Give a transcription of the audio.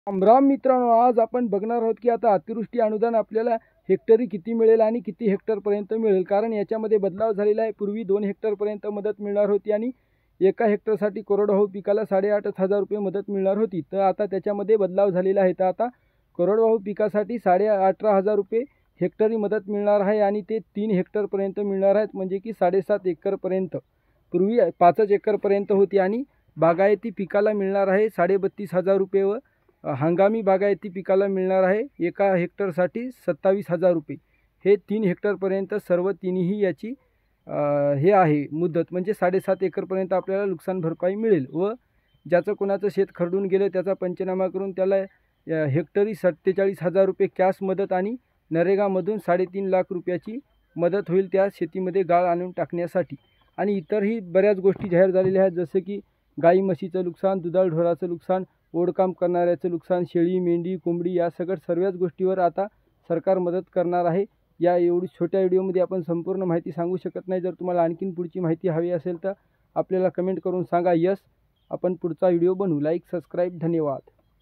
राम मित्रांनो, आज आपण बघणार आहोत की आता अतिवृष्टी अनुदान आपल्याला हेक्टरी किती मिळेल आणि किती हेक्टरपर्यंत मिळेल. कारण याच्यामध्ये बदलाव झालेला आहे. पूर्वी 2 हेक्टरपर्यंत मदत मिळणार होती आणि एका हेक्टरसाठी कोरडवाहू पिकाला 8,500 रुपये मदत मिळणार होती. तर आता त्याच्यामध्ये बदलाव झालेला आहे. तर आता कोरडवाहू पिकासाठी 18,500 रुपये हेक्टरी मदत मिळणार आहे आणि ते 3 हेक्टरपर्यंत मिळणार आहेत, म्हणजे की 7.5 एकरपर्यंत. पूर्वी 5 एकरपर्यंत होती आणि बागायती पिकाला मिळणार आहे 32,500 रुपये व हंगामी बागायती पिकाला मिळणार आहे एका हेक्टरसाठी 27,000 रुपये. हे 3 हेक्टरपर्यंत सर्व तिन्ही याची हे आहे मुदत, म्हणजे 7.5 एकरपर्यंत आपल्याला नुकसान भरपाई मिळेल. व ज्याचं कोणाचं शेत खरडून गेलं त्याचा पंचनामा करून त्याला हेक्टरी 47,000 रुपये कॅश मदत आणि नरेगामधून 3.5 लाख रुपयाची मदत होईल त्या शेतीमध्ये गाळ आणून टाकण्यासाठी. आणि इतरही बऱ्याच गोष्टी जाहीर झालेल्या आहेत, जसे की गाई म्हशीचं नुकसान, दुधाळ ढोराचं नुकसान, ओढकाम करणाऱ्याचं नुकसान, शेळी मेंढी कोंबडी या सर्वच गोष्टीवर आता सरकार मदत करणार आहे. या एवढी छोट्या व्हिडिओमध्ये आपण संपूर्ण माहिती सांगू शकत नाही. जर तुम्हाला आणखीन पुढची माहिती हवी असेल तर आपल्याला कमेंट करून सांगा. यस, आपण पुढचा व्हिडिओ बनवू. Like, subscribe. धन्यवाद.